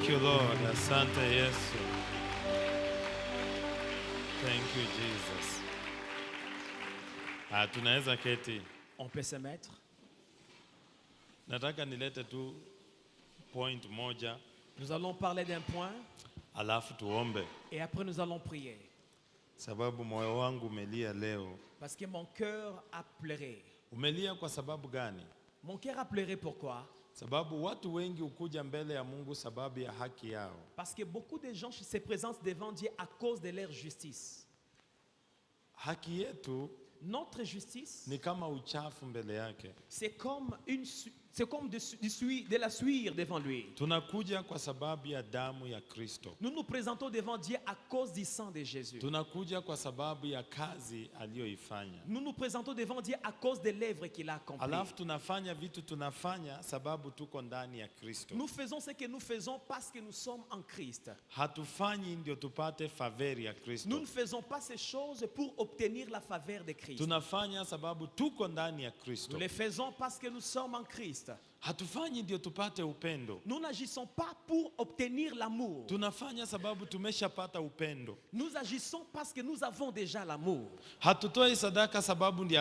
Thank you, Lord. Asante Yesu. Thank you, Jesus. Tunaweza keti. On peut se mettre. Nataka nilete tu point moja. Nous allons parler d'un point. Alafu tuombe. Et après nous allons prier. Sababu moyo wangu umelia leo. Parce que mon cœur a pleuré. Umelia kwa sababu gani? Mon cœur a pleuré pourquoi? Sababu watu wengi ukuja mbele ya Mungu sababu ya haki yao. Parce que beaucoup de gens se présentent devant Dieu à cause de leur justice. Haki yetu Notre justice, ni kama uchafu mbele yake. c'est comme de la suie devant lui. Tunakuja kwa sababu ya damu ya Kristo. Nous nous présentons devant Dieu à cause du sang de Jésus. Tunakuja kwa sababu ya kazi aliyoifanya. Nous nous présentons devant Dieu à cause de l'œuvre qu'il a accomplie. Alafu tunafanya vitu tunafanya sababu tuko ndani ya Kristo. Nous faisons ce que nous faisons parce que nous sommes en Christ. Hatufanyi ndio tupate favori ya Kristo. Nous ne faisons pas ces choses pour obtenir la faveur de Christ. Tunafanya sababu tuko ndani ya Kristo. Nous les faisons parce que nous sommes en Christ. Hatufanyi ndio tupate upendo. Nous n'agissons pas pour obtenir l'amour. Tunafanya sababu tumeshapata upendo. Nous agissons parce que nous avons déjà l'amour. Hatutoi sadaka sababu ndio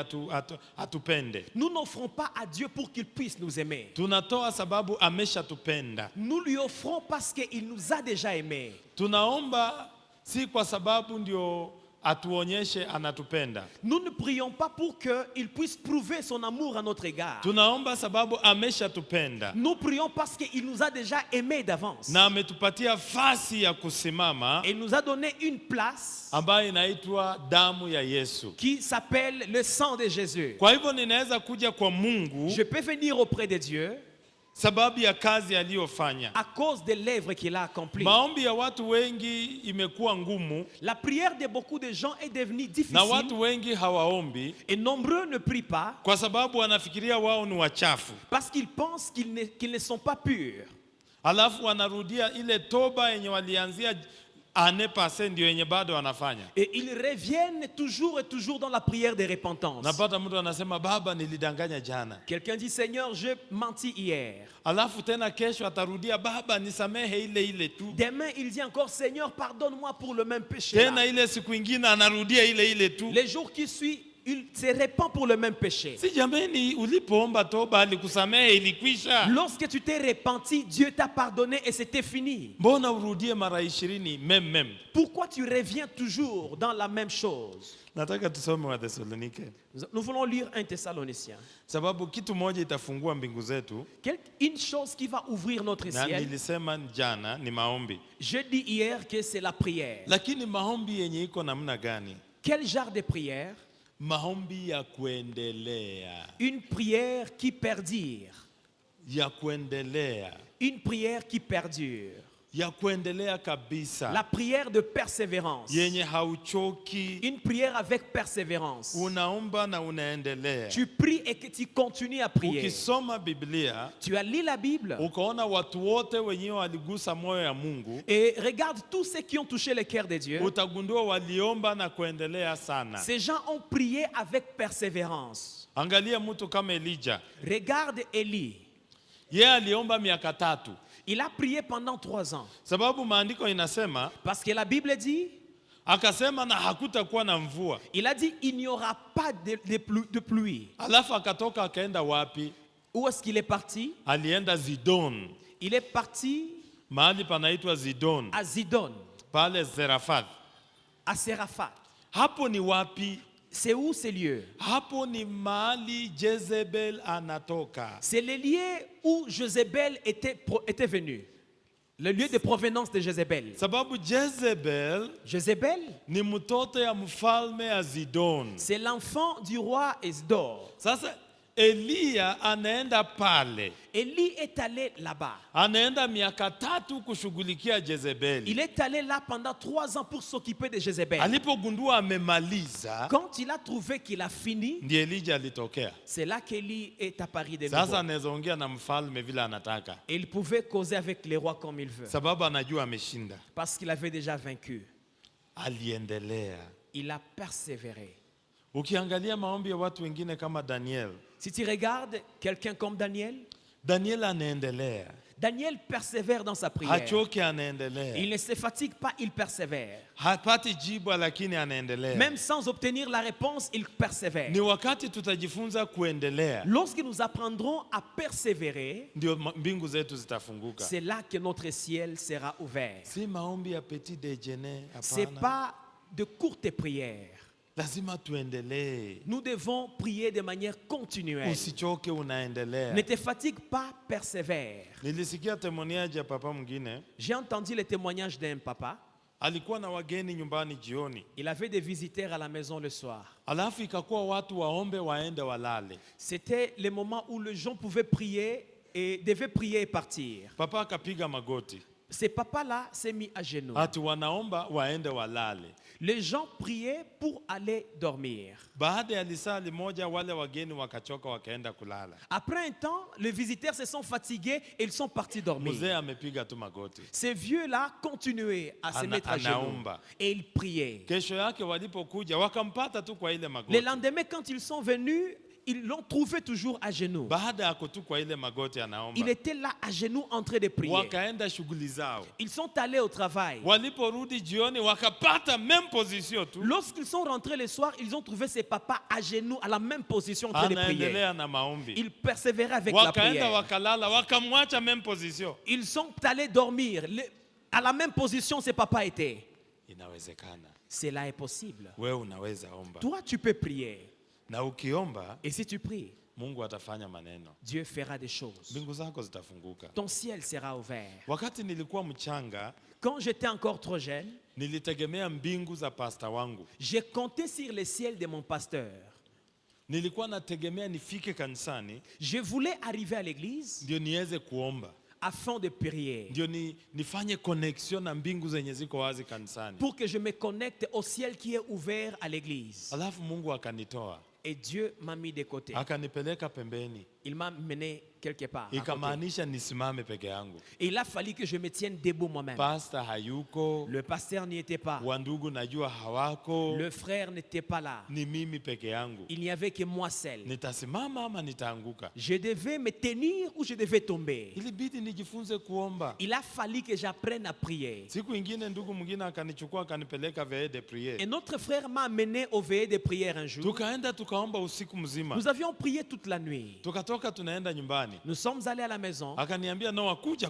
atupende. Nous n'offrons pas à Dieu pour qu'il puisse nous aimer. Tunatoa sababu ameshatupenda. Nous lui offrons parce qu'il nous a déjà aimés. Tunaomba si kwa sababu ndio atuonyeshe anatupenda. Nous ne prions pas pour qu'il puisse prouver son amour à notre égard. Tunaomba sababu ameshatupenda. Nous prions parce qu'il nous a déjà aimés d'avance. Na ametupatia fasi ya kusimama. Et il nous a donné une place ambayo inaitwa damu ya Yesu. Qui s'appelle le sang de Jésus. Kwa hivyo ninaweza kuja kwa Mungu. Je peux venir auprès de Dieu. Sababu ya kazi aliyofanya. À cause de l'œuvre qu'il a accomplie. Maombi ya watu wengi imekuwa ngumu. La prière de beaucoup de gens est devenue difficile. Na watu wengi hawaombi. Et nombreux ne prient pas. Kwa sababu wanafikiria wao ni wachafu. Parce qu'ils pensent qu'ils ne sont pas purs. Alafu wanarudia ile toba yenye walianzia ndio yenye bado wanafanya. Et ils reviennent toujours et toujours dans la prière de repentance. Napata mtu anasema baba nilidanganya jana. Quelqu'un dit Seigneur, j'ai menti hier. Alafu tena kesho atarudia baba nisamehe ile tu. Demain il dit encore Seigneur, pardonne-moi pour le même péché. Tena ile siku nyingine anarudia ile tu. Les jours qui suivent il se répand pour le même péché. Si jameni ulipoomba toba alikusamehe ilikwisha. Lorsque tu t'es repenti, Dieu t'a pardonné et c'était fini. Mbona urudie mara 20 même? Pourquoi tu reviens toujours dans la même chose? Nataka tusome wa Thessalonike. Nous voulons lire 1 Thessaloniciens. Sababu kitu moja itafungua mbingu zetu. Une chose qui va ouvrir notre ciel. Na nilisema jana ni maombi. Je dis hier que c'est la prière. Lakini maombi yenye iko namna gani? Quel genre de prière? Maombi ya kuendelea. Une prière qui perdure. Ya kuendelea. Une prière qui perdure. Ya kuendelea kabisa. La prière de persévérance. Yenye hauchoki. Une prière avec persévérance. Unaomba na unaendelea. Tu pries et que tu continues à prier. Ukisoma Biblia, tu as lu la Bible. Ukaona watu wote wenyewe waligusa moyo ya Mungu. Et regarde tous ceux qui ont touché le cœur de Dieu. Utagundua waliomba na kuendelea sana. Ces gens ont prié avec persévérance. Angalia mtu kama Elijah. Regarde Élie. Yeye aliomba miaka 3. Il a prié pendant 3 ans. Sababu maandiko inasema, parce que la Bible dit, akasema na hakutakuwa na mvua. Il a dit il n'y aura pas de pluie. Alafu akatoka akaenda wapi? Où est-ce qu'il est parti? Alienda Zidon. Il est parti mahali panaitwa Zidon. À Zidon. Pale Zarephath. À Zarephath. Hapo ni wapi? C'est où ce lieu? Hapo ni mahali Jezebel anatoka. C'est le lieu où Jezebel était venu. Le lieu de provenance de Jezebel. Sababu Jezebel ni mtoto ya mfalme wa Zidon. C'est l'enfant du roi Esdor. Sasa Elia anaenda pale. Élie est allé là-bas. Anaenda miaka 3 kushughulikia Jezebel. Il est allé là pendant 3 ans pour s'occuper de Jezebel. Alipogundua amemaliza, quand il a trouvé qu'il a fini, ndiye Elijah alitokea. C'est là qu'Élie est apparu de nouveau. Sasa anaweza ongea na mfalme vile anataka. Et il pouvait causer avec les rois comme il veut. Sababu anajua ameshinda. Parce qu'il avait déjà vaincu. Aliendelea. Il a persévéré. Ukiangalia maombi ya watu wengine kama Daniel. Si tu regardes quelqu'un comme Daniel, Daniel anaendelea. Daniel persévère dans sa prière. hachoki Il anaendelea, ne se fatigue pas, il persévère. hapati jibu lakini anaendelea. Même sans obtenir la réponse, il persévère. Ni wakati tutajifunza kuendelea, Lorsque nous apprendrons à persévérer, ndio mbingu zetu zitafunguka. c'est là que notre ciel sera ouvert. Si maombi ya petit déjeuner, Ce n'est hapana. pas de courtes prières. Lazima tuendelee. Nous devons prier de manière continuelle. Usichoke, unaendelea. Ne te fatigue pas, persévère. Nilisikia temoniaji ya papa mwingine, J'ai entendu le témoignage d'un papa. alikuwa na wageni nyumbani jioni, Il avait des visiteurs à la maison le soir. alafu ikakuwa watu waombe waende walale. C'était le moment où les gens pouvaient prier et devaient prier et partir. Papa akapiga magoti, Ce papa-là s'est mis à genoux. ati wanaomba waende walale. Les gens priaient pour aller dormir. Baada ya lisali moja, wale wageni wakachoka wakaenda kulala. Après un temps, les visiteurs se sont fatigués et ils sont partis dormir. Mzee amepiga tu magoti. Ces vieux-là continuaient à se mettre à genoux anaomba. et ils priaient. Kesho yake walipokuja wakampata tu kwa ile Le magoti. lendemain, quand ils sont venus, ils l'ont trouvé toujours à genoux. Baada ya kutu kwa ile magoti anaomba, Il était là à genoux en train de prier. wakaenda shughuli zao. Ils sont allés au travail. Waliporudi jioni wakapata même position tu, Lorsqu'ils sont rentrés le soir, ils ont trouvé ces papas à genoux à la même position en train de prier. anaendelea na maombi. Ils persévéraient avec la Wakaenda prière. wakalala, wakamwacha même position. Ils sont allés dormir. À la même position, ces papas étaient. Inawezekana Cela est possible. wewe unaweza omba, Toi, tu peux prier. na ukiomba Et si tu pries, Mungu atafanya maneno, Dieu fera des choses. mbingu zako zitafunguka. Ton ciel sera ouvert. Wakati nilikuwa mchanga, Quand j'étais encore trop jeune, nilitegemea mbingu za pasta wangu. j'ai compté sur le ciel de mon pasteur. Nilikuwa nategemea nifike kanisani Je voulais arriver à l'église ndio niweze kuomba, afin de prier, ndio nifanye connection na mbingu zenye ziko wazi kanisani. pour que je me connecte au ciel qui est ouvert à l'église. Alafu Mungu akanitoa Et Dieu m'a mis de côté. akanipeleka pembeni, Il m'a mené quelque part. À côté. ikamaanisha nisimame peke yangu. Et il a fallu que je me tienne debout moi-même. Pasta hayuko, Le pasteur n'y était pas. wandugu najua hawako, Le frère n'était pas là. ni mimi peke yangu. Il n'y avait que moi seul. Nitasimama ama nitaanguka? Je devais me tenir ou je devais tomber. Ilibidi nijifunze kuomba. Il a fallu que j'apprenne à prier. Siku ingine ndugu mwingine akanichukua akanipeleka veille de prière. Et notre frère m'a amené au veillée de prière un jour. Tukaenda tukaomba usiku mzima. Nous avions prié toute la nuit. Tukatoka tunaenda nyumbani. Nous sommes allés à la maison. Akaniambia Noa, kuja.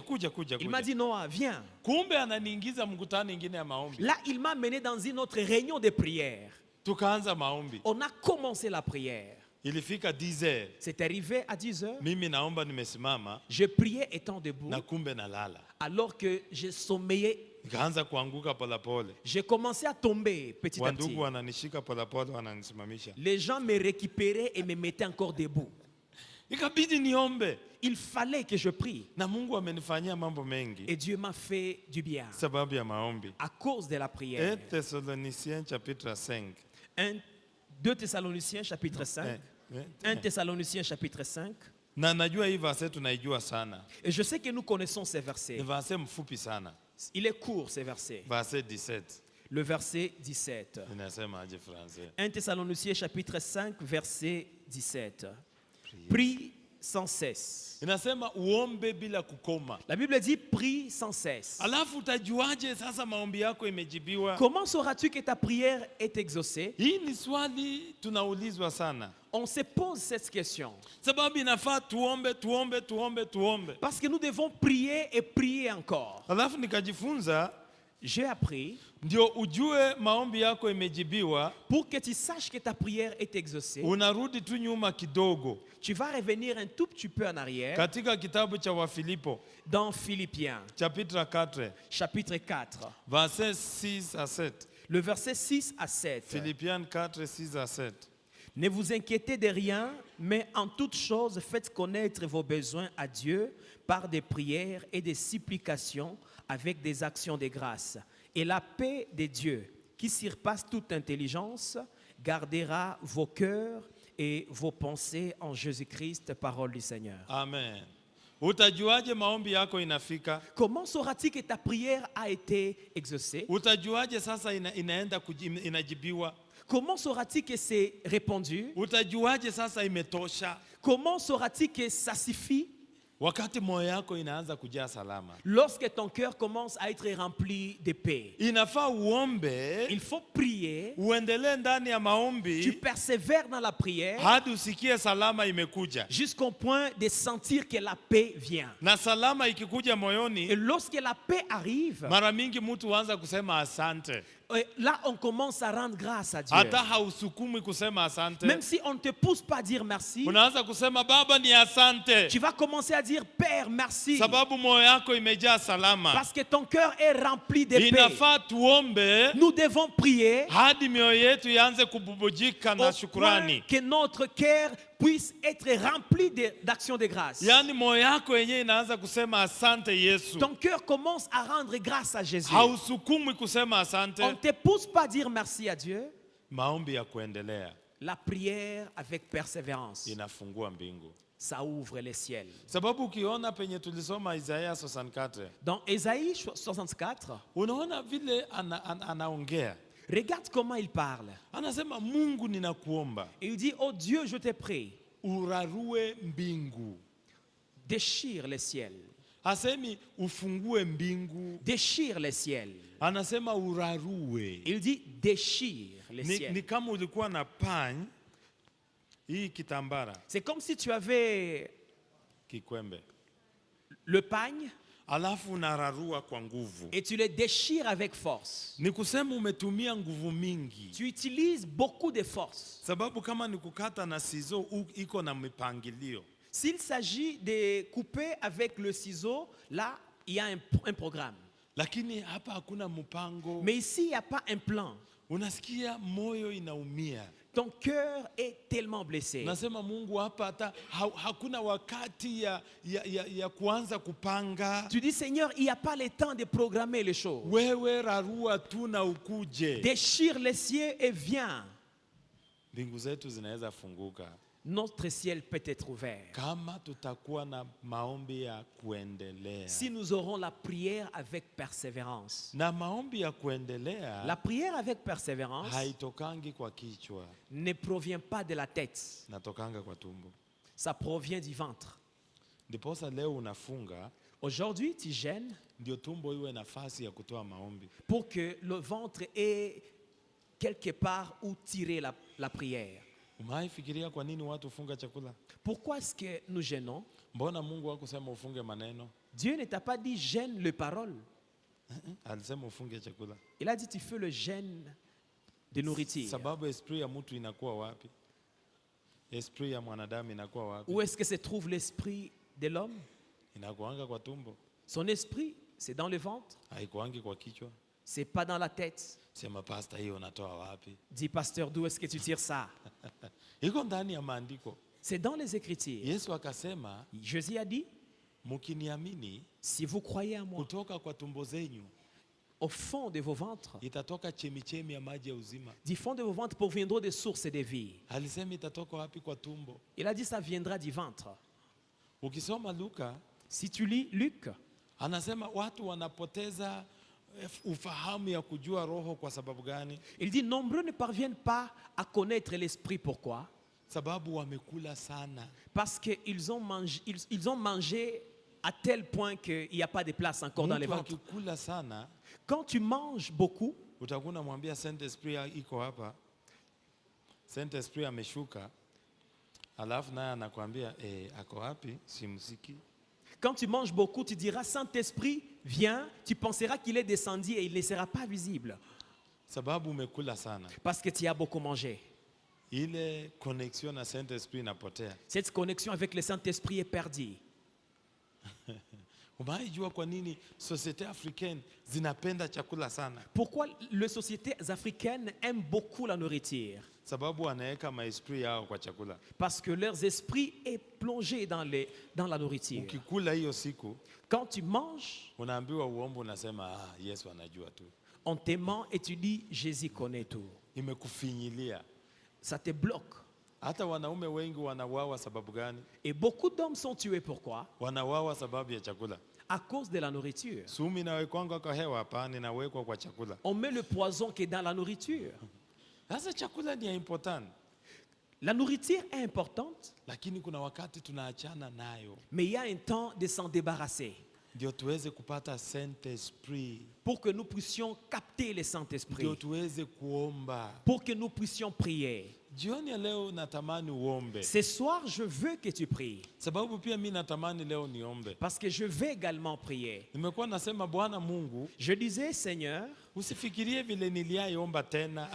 Il m'a dit, Noah, viens. Kumbe ananiingiza mkutano ingine ya maombi. Là, il m'a mené dans une autre réunion de prière. Tukaanza maombi. On a commencé la prière. Ilifika 10h. C'est arrivé à 10 heures. Mimi naomba nimesimama Je priais étant debout. na kumbe nalala. Alors que je sommeillais, Nikaanza kuanguka polepole. j'ai commencé à tomber petit à petit. Wandugu wananishika polepole wananisimamisha. Les gens me récupéraient et me mettaient encore debout. Ikabidi niombe. Il fallait que je prie. Na Mungu amenifanyia mambo mengi Et Dieu m'a fait du bien sababu ya maombi. à cause de la prière. 1 Thessaloniciens chapitre 5. 2 Thessaloniciens chapitre 5. 1 Thessaloniciens chapitre 5. Na najua hii verse tunaijua sana. Et je sais que nous connaissons ces versets. Ni verse mfupi sana. Il est court ces versets. Verse 17. Le verset 17. Inasema aje français? 1 Thessaloniciens chapitre 5 verset 17. Prie sans cesse. Inasema uombe bila kukoma. La Bible dit prie sans cesse. Alafu utajuaje sasa maombi yako imejibiwa? Comment sauras-tu que ta prière est exaucée? Hii ni swali tunaulizwa sana. On se pose cette question. Sababu inafaa tuombe. Parce que nous devons prier et prier encore. Alafu nikajifunza J'ai appris ndio ujue maombi yako imejibiwa, pour que tu saches que ta prière est exaucée. unarudi tu nyuma kidogo. Tu vas revenir un tout petit peu en arrière Katika kitabu cha Wafilipo dans Philippiens chapitre 4 chapitre 4, verset 6 à 7. le verset 6 à 7. Philippiens 4 6 à 7. Ne vous inquiétez de rien, mais en toute chose, faites connaître vos besoins à Dieu par des prières et des supplications avec des actions de grâce. Et la paix de Dieu, qui surpasse toute intelligence, gardera vos cœurs et vos pensées en Jésus-Christ, parole du Seigneur. Amen. Utajuaje maombi yako inafika? Comment sauras-tu que ta prière a été exaucée? Utajuaje sasa inajibiwa? Comment sauras-tu que c'est répondu? Utajuaje sasa imetosha? Comment sauras-tu que ça suffit? wakati moyo yako inaanza kujaa salama, Lorsque ton cœur commence à être rempli de paix, inafaa uombe, il faut prier. uendelee ndani ya Tu maombi persévères dans la prière hadi usikie salama imekuja. jusqu'au point de sentir que la paix vient. Na salama ikikuja Et moyoni, lorsque la paix arrive, mara mingi mtu huanza kusema asante. là on commence à rendre grâce à Dieu. Hata hausukumi kusema asante. Même si on ne te pousse pas à dire merci, Unaanza kusema Baba ni asante, tu vas commencer à dire Père, merci. sababu moyo yako imejaa salama. Parce que ton cœur est rempli de paix. Inafaa tuombe Nous devons prier hadi mioyo yetu ianze kububujika na au point shukrani. que notre cœur puisse être rempli d'actions de grâce. Yaani moyo yako yenyewe inaanza kusema asante Yesu. Ton cœur commence à rendre grâce à Jésus. Hausukumi kusema asante. On ne te pousse pas à dire merci à Dieu. Maombi ya kuendelea La prière avec persévérance, inafungua mbingu. ça ouvre les ciels. Sababu ukiona penye tulisoma Isaya 64, Dans Ésaïe 64, unaona vile anaongea. regarde comment il parle. Anasema Mungu ninakuomba, Il dit, oh Dieu, je te prie, urarue mbingu. déchire les ciels. Hasemi ufungue mbingu, Déchire les ciels. anasema urarue. Il dit, déchire les Ni ciels. kama ulikuwa na pan hii kitambara C'est comme si tu avais kikwembe, le pagne alafu unararua kwa nguvu. et tu le déchires avec force. Ni kusema umetumia nguvu mingi, Tu utilises beaucoup de force. sababu kama ni kukata na sizo iko na mipangilio. S'il s'agit de couper avec le ciseau, là, il y a un programme. Lakini hapa hakuna mpango. Mais ici, il n'y a pas un plan. Unasikia moyo inaumia. Ton cœur est tellement blessé. Nasema Mungu hapa hata hakuna wakati ya kuanza kupanga. Tu dis, Seigneur, il n'y a pas le temps de programmer les choses. Wewe rarua tu na ukuje. Déchire les cieux et viens. Mbingu zetu zinaweza funguka Notre ciel peut être ouvert. kama tutakuwa na maombi ya kuendelea. Si nous aurons la prière avec persévérance. Na maombi ya kuendelea La prière avec persévérance haitokangi kwa kichwa, ne provient pas de la tête. natokanga kwa tumbo. Ça provient du ventre. Ndiposa leo unafunga Aujourd'hui, tu gênes ndio tumbo iwe nafasi ya kutoa maombi. pour que le ventre ait quelque part où tirer la prière. Umewahi fikiria kwa nini watu funga chakula? Pourquoi est-ce que nous gênons? Mbona Mungu hakusema ufunge maneno? Dieu ne t'a pas dit gêne les paroles. Alisema ufunge chakula. Il a dit tu fais le gêne de nourriture. Sababu esprit ya mtu inakuwa wapi? Esprit ya mwanadamu inakuwa wapi? Où est-ce que se trouve l'esprit de l'homme? Inakuanga kwa tumbo, Son esprit, c'est dans le ventre, haikuangi kwa kichwa. c'est pas dans la tête. Sema pasta, hiyo unatoa wapi? Dis pasteur, d'où est-ce que tu tires ça? Iko ndani ya maandiko. C'est dans les Écritures. Yesu akasema, Jésus a dit, mkiniamini, si vous croyez en moi, kutoka kwa tumbo zenyu au fond de vos ventres, itatoka chemichemi ya maji ya uzima. du fond de vos ventres proviendront des sources de vie. Alisema itatoka wapi? Kwa tumbo. Il a dit ça viendra du ventre. Ukisoma Luka, Si tu lis Luc, anasema watu wanapoteza ufahamu ya kujua roho kwa sababu gani? il dit nombreux ne parviennent pas à connaître l'esprit. Pourquoi? Sababu wamekula sana. Parce qu'ils ont mangé, ils ont mangé à tel point qu'il n'y a pas de place encore dans les Mtu ventres. akikula sana, Quand tu manges beaucoup, utakuwa mwambia Saint Esprit iko hapa. Saint Esprit ameshuka. Alafu naye anakuambia ako wapi? Simsiki. quand tu manges beaucoup, tu diras Saint-Esprit, viens, tu penseras qu'il est descendu et il ne sera pas visible. Sababu umekula sana. Parce que tu as beaucoup mangé. Ile connexion na Saint Esprit inapotea. Cette connexion avec le Saint-Esprit est perdue. Umewahi kwa nini société africaine zinapenda chakula sana? Pourquoi les sociétés africaines aiment beaucoup la nourriture? Sababu wanaweka maesprit yao kwa chakula. Parce que leur esprit est plongé dans la nourriture. Ukikula hiyo siku, Quand tu manges, unaambiwa uombe, unasema Yesu anajua tu. on te ment et tu dis Jésus connaît tout. Imekufinyilia. Ça te bloque. Hata wanaume wengi wanawawa sababu gani? Et beaucoup d'hommes sont tués. Pourquoi? Wanawawa sababu ya chakula. À cause de la nourriture. Sumu inawekwanga kwa hewa? Hapana, inawekwa kwa chakula. On met le poison qui est dans la nourriture. Sasa chakula ni important. La nourriture est importante, lakini kuna wakati tunaachana nayo mais il y a un temps de s'en débarrasser ndio tuweze kupata Saint Esprit, pour que nous puissions capter le Saint-Esprit, ndio tuweze kuomba. pour que nous puissions prier. Jioni ya leo natamani uombe, Ce soir, je veux que tu pries, sababu pia mimi natamani leo niombe. parce que je vais également prier. Nimekuwa nasema Bwana Mungu, Je disais, Seigneur, usifikirie vile niliaiomba tena.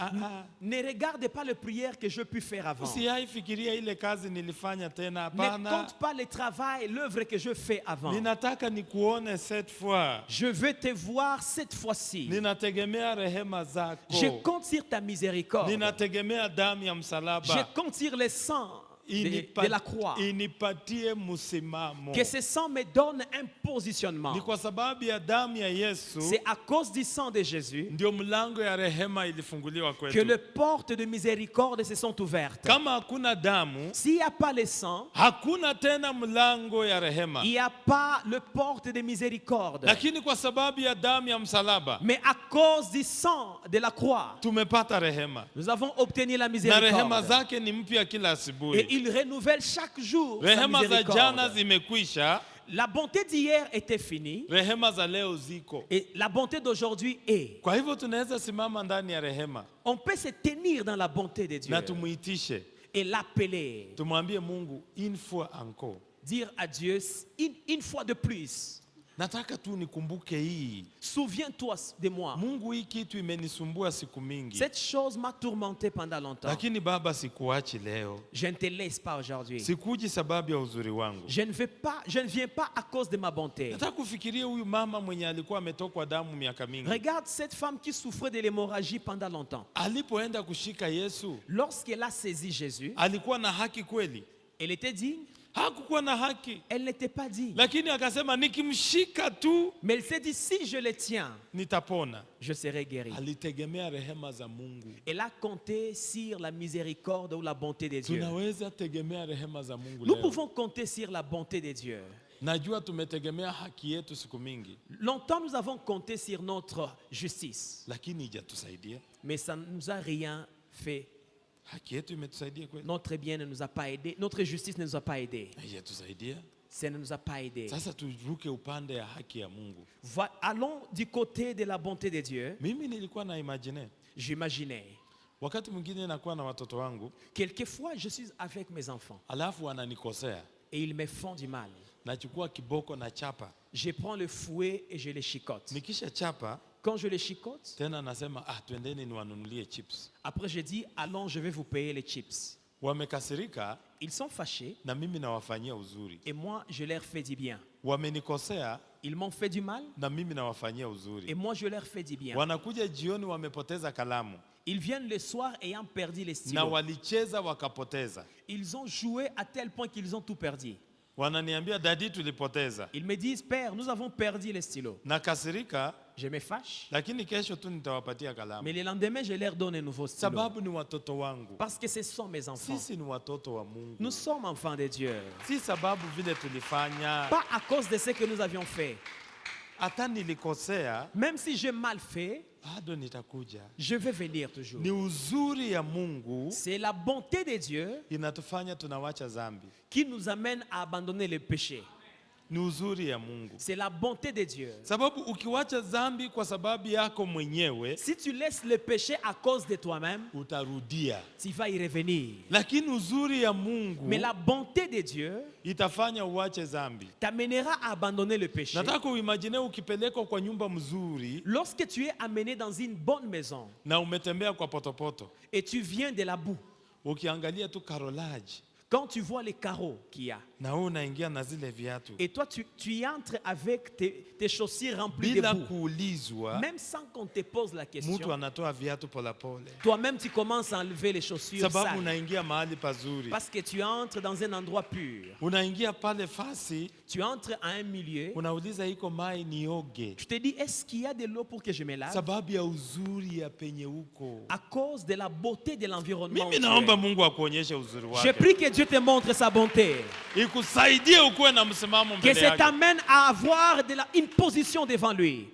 ne regarde pas les prières que je puis faire avant. Usiaifikiria ile kazi nilifanya tena, Ne hapana. compte pas le travail, l'œuvre que je fais avant. Ninataka nikuone cette fois. Je veux te voir cette fois-ci. Ninategemea rehema zako. Je compte sur ta miséricorde. Ninategemea damu ya Je msalaba. compte sur le sang de la croix. Inipatie msimamo. Que ce sang me donne un positionnement. Ni kwa sababu ya damu ya Yesu C'est à cause du sang de Jésus ndio mlango ya rehema ilifunguliwa que kwetu. les portes de miséricorde se sont ouvertes. Kama hakuna damu, S'il n'y a pas le sang, hakuna tena mlango ya rehema. il n'y a pas le porte de miséricorde. Lakini kwa sababu ya damu ya msalaba, Mais à cause du sang de la croix, tumepata rehema. nous avons obtenu la Na rehema miséricorde. zake ni mpya kila Et asubuhi. il renouvelle chaque jour sa Rehema za jana miséricorde. zimekwisha, La bonté d'hier était finie rehema za leo ziko. et la bonté d'aujourd'hui est. Kwa hivyo tunaweza simama ndani ya rehema On peut se tenir dans la bonté de Dieu na tumuitishe, et l'appeler. tumwambie Mungu une fois encore, Dire à Dieu une fois de plus, nataka tu nikumbuke hii. souviens-toi de moi. Mungu, hii kitu imenisumbua siku mingi, Cette chose m'a tourmenté pendant longtemps. lakini Baba, sikuachi leo. Je ne te laisse pas aujourd'hui. Sikuji sababu ya uzuri wangu. Je ne viens pas à cause de ma bonté. Nataka kufikiria huyu mama mwenye alikuwa ametokwa damu miaka mingi. Regarde cette femme qui souffrait de l'hémorragie pendant longtemps. Alipoenda kushika Yesu, Lorsqu'elle a saisi Jésus, alikuwa na haki kweli? elle était digne. Hakukuwa na haki, Elle n'était pas digne. lakini akasema nikimshika tu Mais elle s'est dit, si je le tiens, nitapona. je serai guéri. Alitegemea rehema za Mungu. Elle a compté sur la miséricorde ou la bonté de Dieu. Tunaweza tegemea rehema za Mungu Nous leo. pouvons compter sur la bonté de Dieu. Najua tumetegemea haki yetu siku mingi, Longtemps, nous avons compté sur notre justice, lakini ijatusaidia. mais ça ne nous a rien fait. Haki yetu imetusaidia kweli? Notre bien ne nous a pas aidés. Notre justice ne nous a pas aidés. Haijatusaidia. Ça ne nous a pas aidés. Sasa turuke upande ya haki ya Mungu. Allons du côté de la bonté de Dieu. Mimi nilikuwa na imagine, J'imaginais. wakati mwingine nakuwa na watoto wangu, Quelquefois, je suis avec mes enfants alafu wananikosea, et ils me font du mal. nachukua kiboko na chapa. Je prends le fouet et je les chicote. Nikisha chapa Quand je les chicote, tena nasema twendeni niwanunulie chips. après je dis, allons, je vais vous payer les chips. Wamekasirika Ils sont fâchés na mimi nawafanyia uzuri. et moi, je leur fais du bien. Wamenikosea Ils m'ont fait du mal na mimi nawafanyia et uzuri. moi, je leur fais du bien. Wanakuja jioni wamepoteza kalamu Ils viennent le soir ayant perdu les na stylos. walicheza wakapoteza. Ils ont joué à tel point qu'ils ont tout perdu. Wananiambia dadi, tulipoteza. Ils me disent, Père, nous avons perdu les stylos. Nakasirika, Je me fâche, lakini kesho tu nitawapatia mais kalamu, le lendemain, je leur donne un nouveau stylo. sababu ni watoto wangu. Parce que ce sont mes enfants. Sisi ni watoto wa Mungu, Nous sommes enfants de Dieu. si sababu vile tulifanya. Pas à cause de ce que nous avions fait. Hata nilikosea, Même si j'ai mal fait, bado nitakuja. je vais venir toujours. Ni uzuri ya Mungu C'est la bonté de Dieu inatufanya tunawacha dhambi. qui nous amène à abandonner le péché. Ni uzuri ya Mungu, C'est la bonté de Dieu. sababu ukiwacha dhambi kwa sababu yako mwenyewe Si tu laisses le péché à cause de toi-même, utarudia, tu vas y revenir. lakini uzuri ya Mungu Mais la bonté de Dieu itafanya uache dhambi. t'amènera à abandonner le péché. Nataka uimagine ukipelekwa kwa nyumba mzuri Lorsque tu es amené dans une bonne maison na umetembea kwa potopoto, et tu viens de la boue, ukiangalia tu carrelage quand tu vois les carreaux qu'il y a, na wewe unaingia na zile viatu et toi tu y entres avec tes chaussures remplies de bila boue, kuulizwa, même sans qu'on te pose la mtu question, anatoa viatu polepole, toi-même tu commences à enlever les chaussures sababu sales unaingia mahali pazuri, parce que tu entres dans un endroit pur. unaingia pale fasi, Tu entres à un milieu, unauliza iko mai nioge, tu te dis, est-ce qu'il y a de l'eau pour que je me lave? sababu ya uzuri ya penye huko. À cause de la beauté de l'environnement. Mimi où tu naomba es. Mungu akuonyeshe uzuri Je wake, prie que Dieu te montre sa bonté, ikusaidie ukuwe na msimamo que mbele ça yake. t'amène à avoir une position devant lui.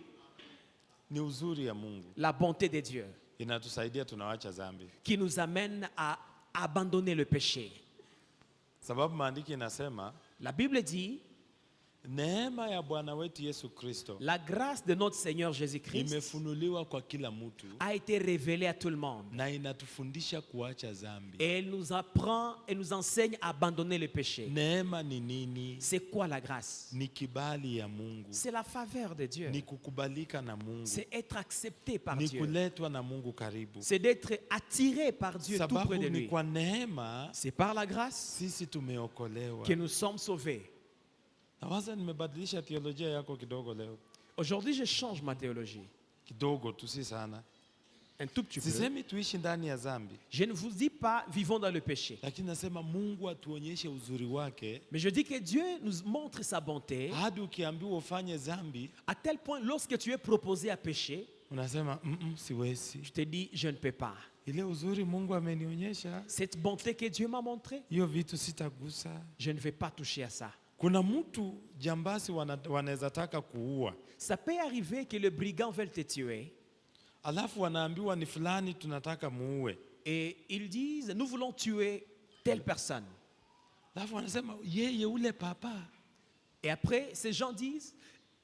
Ni uzuri ya Mungu La bonté de Dieu inatusaidia tunawacha dhambi. qui nous amène à abandonner le péché. Sababu maandiki inasema La Bible dit, neema ya Bwana wetu Yesu Kristo la grâce de notre Seigneur Jésus-Christ imefunuliwa kwa kila mtu a été révélée à tout le monde. na inatufundisha kuacha dhambi. Et elle nous apprend et nous enseigne à abandonner le péché. Neema ni nini? C'est quoi la grâce? Ni kibali ya Mungu, C'est la faveur de Dieu. ni kukubalika na Mungu, C'est être accepté par ni Dieu. kuletwa na Mungu karibu. C'est d'être attiré par Dieu tout Sababu près de ni lui. kwa neema C'est par la grâce sisi tumeokolewa. que nous sommes sauvés. Nawaza nimebadilisha teolojia yako kidogo leo, Aujourd'hui, je change ma théologie. kidogo tu, si sana. Un tout petit peu. Sisemi tuishi ndani ya dhambi, Je ne vous dis pas vivons dans le péché. lakini nasema Mungu atuonyeshe uzuri wake, Mais je dis que Dieu nous montre sa bonté hadi ukiambiwa ufanye dhambi à tel point, lorsque tu es proposé à pécher, unasema siwezi. je te dis, je ne peux pas. Ile uzuri Mungu amenionyesha, Cette bonté que Dieu m'a montrée, hiyo vitu sitagusa. je ne vais pas toucher à ça. Kuna mtu jambasi wanaweza taka kuua, Ça peut arriver que le brigand veuille te tuer alafu wanaambiwa ni fulani tunataka muue, et ils disent, nous voulons tuer telle personne. alafu wanasema yeye ule papa Et après, ces gens disent,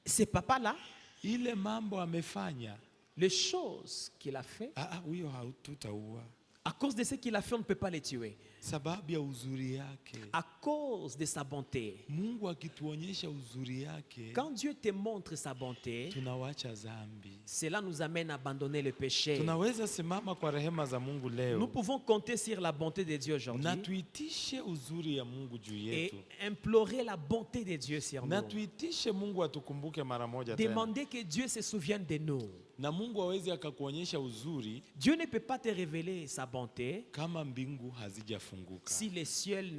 ce papa-là, ile mambo amefanya, les choses qu'il a fait, huyo hatutaua à cause de ce qu'il a fait, on ne peut pas les tuer. sababu ya uzuri yake. À cause de sa bonté. Mungu akituonyesha uzuri yake, Quand Dieu te montre sa bonté, tunawacha dhambi. cela nous amène à abandonner le péché. Tunaweza simama kwa rehema za Mungu Nous leo pouvons compter sur la bonté de Dieu aujourd'hui na tuitishe uzuri ya Mungu juu et yetu, implorer la bonté de Dieu sur na nous. tuitishe Mungu atukumbuke mara moja tena, Demander que Dieu se souvienne de nous. na Mungu hawezi akakuonyesha uzuri Dieu ne peut pas te révéler sa bonté kama mbingu hazijafunguka. si le ciel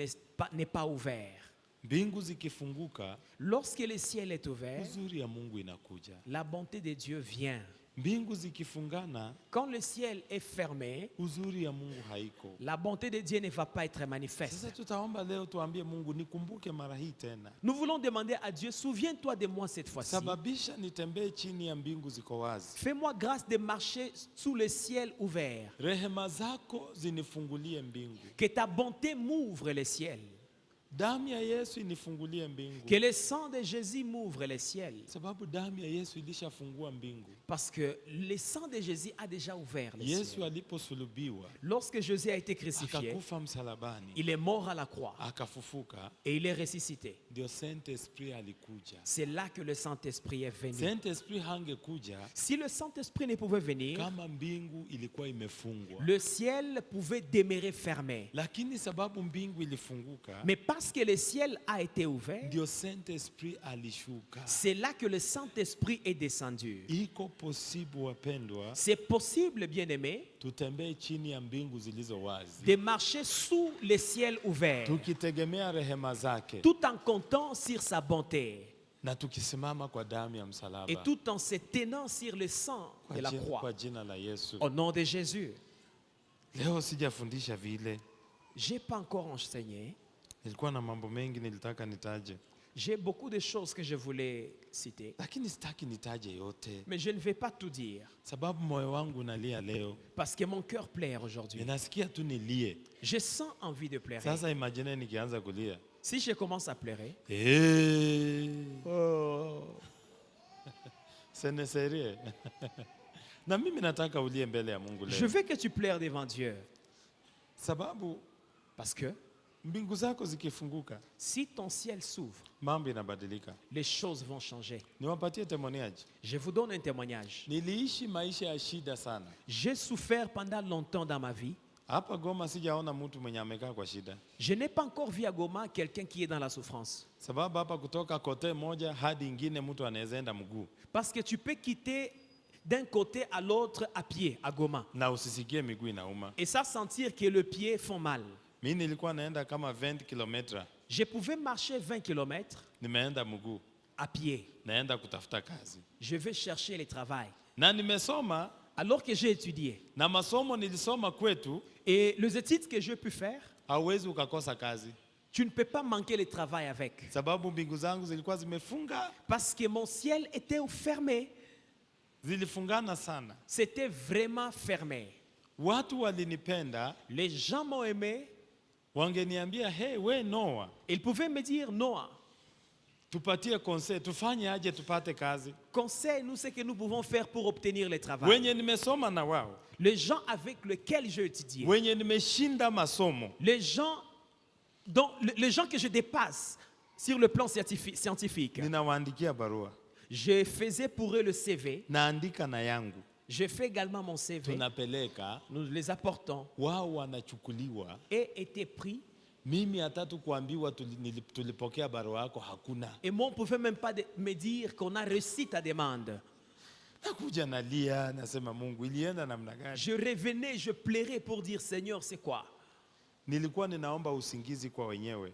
n'est pas ouvert. Mbingu zikifunguka, Lorsque le ciel est ouvert, uzuri ya Mungu inakuja. la bonté de Dieu vient. Mbingu zikifungana, Quand le ciel est fermé, uzuri ya Mungu haiko. la bonté de Dieu ne va pas être manifeste. Sasa tutaomba leo, tuambie Mungu, nikumbuke mara hii tena, Nous voulons demander à Dieu, souviens-toi de moi cette fois-ci. sababisha nitembee chini ya mbingu ziko wazi. Fais-moi grâce de marcher sous le ciel ouvert. Rehema zako zinifungulie mbingu, Que ta bonté m'ouvre le ciel. damu ya Yesu inifungulie mbingu, Que le sang de Jésus m'ouvre le ciel. sababu damu ya Yesu ilishafungua mbingu. Parce que le sang de Jésus a déjà ouvert le Yesu ciel. aliposulubiwa, Lorsque Jésus a été crucifié, akakufa msalabani, il est mort à la croix akafufuka, et il est ressuscité. ndio Saint Esprit alikuja. C'est là que le Saint-Esprit est venu. Saint Esprit hangekuja Si le Saint-Esprit ne pouvait venir, kama mbingu ilikuwa imefungwa, le ciel pouvait demeurer fermé. lakini sababu mbingu ilifunguka, Mais parce que le ciel a été ouvert, ndio Saint Esprit alishuka. c'est là que le Saint-Esprit est descendu. Iko possible wapendwa, C'est possible, bien-aimé, tutembee chini ya mbingu zilizo wazi, de marcher sous le ciel ouvert, tukitegemea rehema zake tout en comptant sur sa bonté na tukisimama kwa damu ya msalaba, et tout en se tenant sur le sang de la kwa croix. jina la Yesu. Au nom de Jésus. Leo sijafundisha vile, Je n'ai pas encore enseigné. nilikuwa na mambo mengi nilitaka nitaje, J'ai beaucoup de choses que je voulais citer, lakini sitaki nitaje yote, mais je ne vais pas tout dire sababu moyo wangu nalia leo, parce que mon cœur pleure aujourd'hui. ninasikia tu nilie. Je sens envie de pleurer. Sasa imagine nikianza kulia, Si je commence à pleurer, sene serie na mimi nataka ulie mbele ya Mungu je leo, veux que tu pleures devant Dieu. sababu Parce que mbingu zako zikifunguka, si ton ciel s'ouvre, mambo inabadilika. les choses vont changer. Niwapatie témoignage. Je vous donne un témoignage. Niliishi maisha ya shida sana. J'ai souffert pendant longtemps dans ma vie. Hapa Goma sijaona mtu mwenye amekaa kwa shida, Je n'ai pas encore vu à Goma quelqu'un qui est dans la souffrance. sababu hapa kutoka kote moja hadi ingine mtu anaweza enda mguu Parce que tu peux quitter d'un côté à l'autre à pied, à Goma, na usisikie miguu inauma. et ça sentir que le pied font mal. Mimi nilikuwa naenda kama 20 km, Je pouvais marcher 20 km nimeenda mguu, à pied. naenda kutafuta kazi Je vais chercher le travail. na nimesoma, Alors que j'ai étudié, na masomo nilisoma kwetu, et les études que j'ai pu faire, hauwezi ukakosa kazi, tu ne peux pas manquer le travail avec. sababu mbingu zangu zilikuwa zimefunga, Parce que mon ciel était fermé. zilifungana sana. C'était vraiment fermé. watu walinipenda, Les gens m'ont aimé. wangeniambia hey, we Noah, Ils pouvaient me dire, Noah, tupatie conseil, tufanye aje tupate kazi. conseille-nous ce que nous pouvons faire pour obtenir le travail. Wenye nimesoma na wao, Les gens avec lesquels j'ai étudié, wenye nimeshinda masomo, les gens, les gens que je dépasse sur le plan scientifique, ninawaandikia barua, je faisais pour eux le CV. naandika na yangu, Je fais également mon CV. tunapeleka, Nous les apportons wao wanachukuliwa. et étaient pris. Mimi hata tu kuambiwa tulipokea barua yako hakuna. Et moi, on ne pouvait même pas me dire qu'on a reçu ta demande. Nakuja nalia, nasema Mungu ilienda namna gani? Je revenais, je plairais pour dire, Seigneur, c'est quoi? Nilikuwa ninaomba usingizi kwa wenyewe.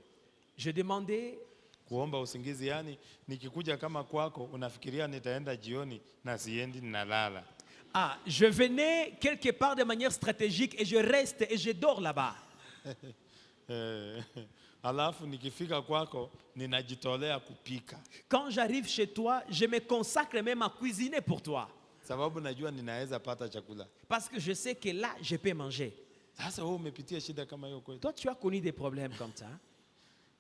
Je demandais, Kuomba usingizi yani nikikuja kama kwako unafikiria nitaenda jioni na siendi ninalala. je venais quelque part de manière stratégique et je reste et je dors là-bas. Alafu nikifika kwako ninajitolea kupika. Quand j'arrive chez toi, je me consacre même à cuisiner pour toi. Sababu najua ninaweza pata chakula. Parce que je sais que là, je peux manger. Sasa wewe umepitia shida kama hiyo kweli? Toi, tu as connu des problèmes comme ça.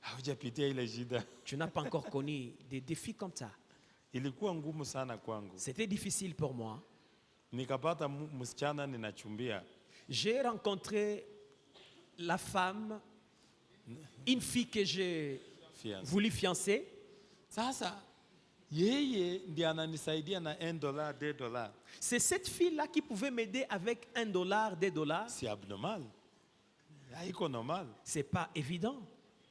Haujapitia ile shida. Tu n'as pas encore connu des défis comme ça. Ilikuwa ngumu sana kwangu. C'était difficile pour moi. Nikapata msichana ninachumbia. J'ai rencontré la femme, une fille que j'ai voulu fiancer. Sasa yeye ndiye ananisaidia na $1, $2. C'est cette fille-là qui pouvait m'aider avec $1, $2. Si abnormal. Haiko normal. C'est pas évident.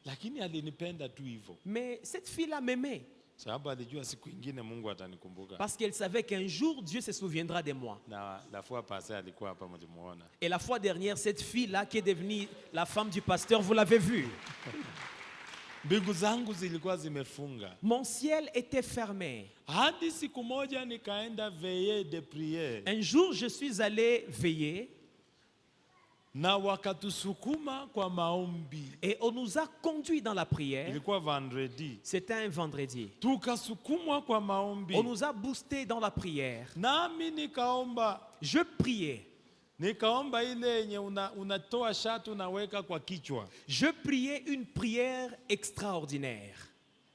Lakini alinipenda tu hivyo. Mais cette fille-là m'aimait. Sababu alijua siku ingine Mungu atanikumbuka. Parce qu'elle savait qu'un jour, Dieu se souviendra de moi. Na la fois passée alikuwa hapa mlimuona. Et la fois dernière, cette fille-là qui est devenue la femme du pasteur, vous l'avez vue. Mbingu zangu zilikuwa zimefunga. Mon ciel était fermé. Hadi siku moja nikaenda veiller de prière. Un jour, je suis allé veiller. Na wakatusukuma kwa maombi. Et on nous a conduits dans la prière. Ilikuwa vendredi. C'était un vendredi. Tukasukumwa kwa maombi. On nous a boosté dans la prière. Nami nikaomba. Je priais. Nikaomba ile yenye unatoa shati unaweka kwa kichwa. Je priais une prière extraordinaire.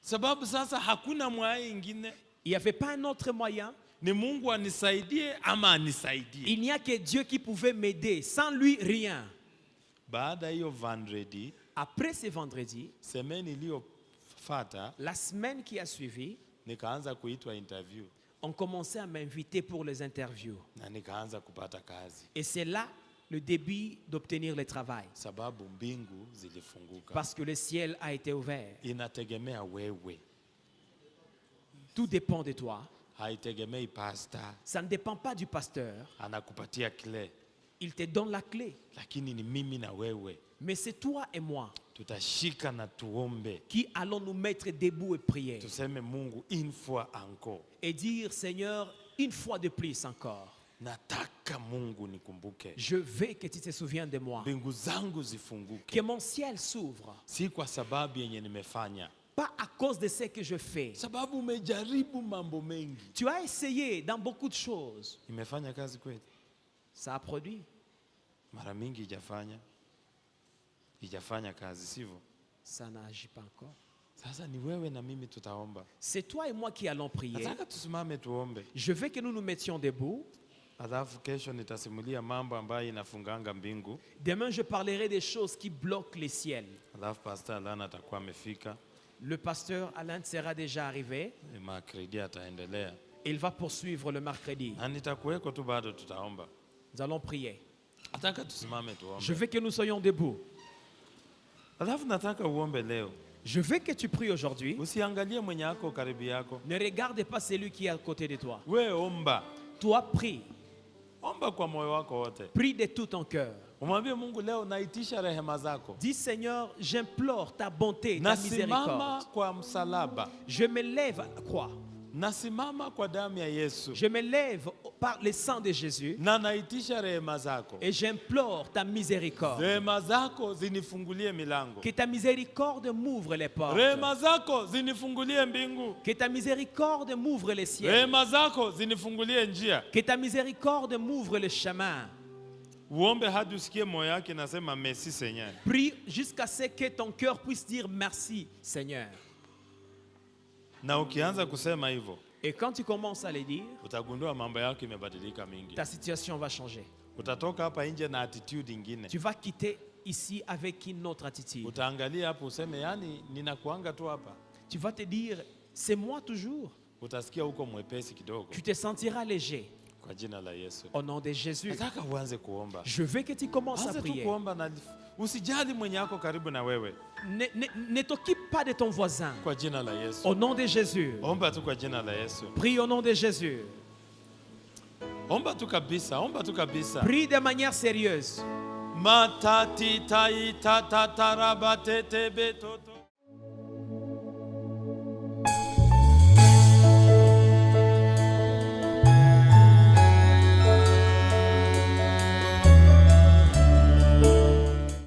Sababu sasa hakuna mwai ingine. Il n'y avait pas un autre moyen. Ni Mungu anisaidie ama anisaidie. Il n'y a que Dieu qui pouvait m'aider. Sans lui, rien. Baada hiyo vendredi, Après ce vendredi, semeni iliyofuata, la semaine qui a suivi, nikaanza kuitwa interview. on commençait à m'inviter pour les interviews. Na nikaanza kupata kazi. Et c'est là le début d'obtenir le travail. Sababu mbingu zilifunguka. Parce que le ciel a été ouvert. Inategemea wewe. Tout dépend de toi. Haitegemei pastor. Ça ne dépend pas du pasteur. Anakupatia clé. Il te donne la clé. Lakini ni mimi na wewe. Mais c'est toi et moi Tutashika na tuombe. qui allons nous mettre debout et prier. Tuseme Mungu une fois encore. Et dire, Seigneur, une fois de plus encore, Nataka Mungu nikumbuke. je veux que tu te souviennes de moi. Mbingu zangu zifunguke. Que mon ciel s'ouvre. Si kwa sababu yenye nimefanya. Pas à cause de ce que je fais. Sababu umejaribu mambo mengi. Tu as essayé dans beaucoup de choses. Imefanya kazi kweli? Ça a produit. Mara mingi ijafanya kazi, sivyo? Ça n'agit pas encore. Sasa ni wewe na mimi tutaomba. C'est toi et moi qui allons prier. Nataka tusimame tuombe. Je veux que nous nous mettions debout. Alafu kesho nitasimulia mambo ambayo inafunganga mbingu. Demain, je parlerai des choses qui bloquent les ciels. Alafu Pastor Alan atakuwa amefika. Le pasteur Alain sera déjà arrivé. Makredi ataendelea. Il va poursuivre le mercredi. Na nitakuweko tu bado tutaomba. Nous allons prier. Nataka tusimame tuombe. Je veux que nous soyons debout. Alafu nataka uombe leo. Je veux que tu pries aujourd'hui. Usiangalie mwenye yako karibu yako. Ne regarde pas celui qui est à côté de toi. We omba. Toi, prie. Omba kwa moyo wako wote. Prie de tout ton cœur. Umwambie Mungu leo naitisha rehema zako. Dis Seigneur, j'implore ta bonté, ta miséricorde. Nasimama kwa msalaba. Je me lève à la croix. Nasimama kwa damu ya Yesu. Je me lève par le sang de Jésus. Na naitisha rehema zako. Et j'implore ta miséricorde. Rehema zako zinifungulie milango. Que ta miséricorde m'ouvre les portes. Rehema zako zinifungulie mbingu. Que ta miséricorde m'ouvre les ciels. Rehema zako zinifungulie njia. Que ta miséricorde m'ouvre le chemin. Uombe hadi usikie moyo yake nasema merci Seigneur. Prie jusqu'à ce que ton cœur puisse dire merci, Seigneur. Na ukianza kusema hivyo, Et quand tu commences à le dire, utagundua mambo yako imebadilika mingi. ta situation va changer. Utatoka hapa nje na attitude ingine. Tu vas quitter ici avec une autre attitude. Utaangalia hapo useme yani ninakuanga tu hapa. Tu vas te dire, c'est moi toujours. Utasikia huko mwepesi kidogo. Tu te sentiras léger. Kwa jina la Yesu. Au nom de Jésus. Nataka uanze kuomba. Je veux que tu commences à Anza tu prier. kuomba na usijali mwenye yako karibu na wewe. Ne t'occupe pas de ton voisin. Kwa jina la Yesu. Au nom de Jésus. Omba tu kwa jina la Yesu. Prie au nom de Jésus. Omba tu kabisa, omba tu kabisa. Prie de manière sérieuse. Matati tai tatatarabate tebe toto.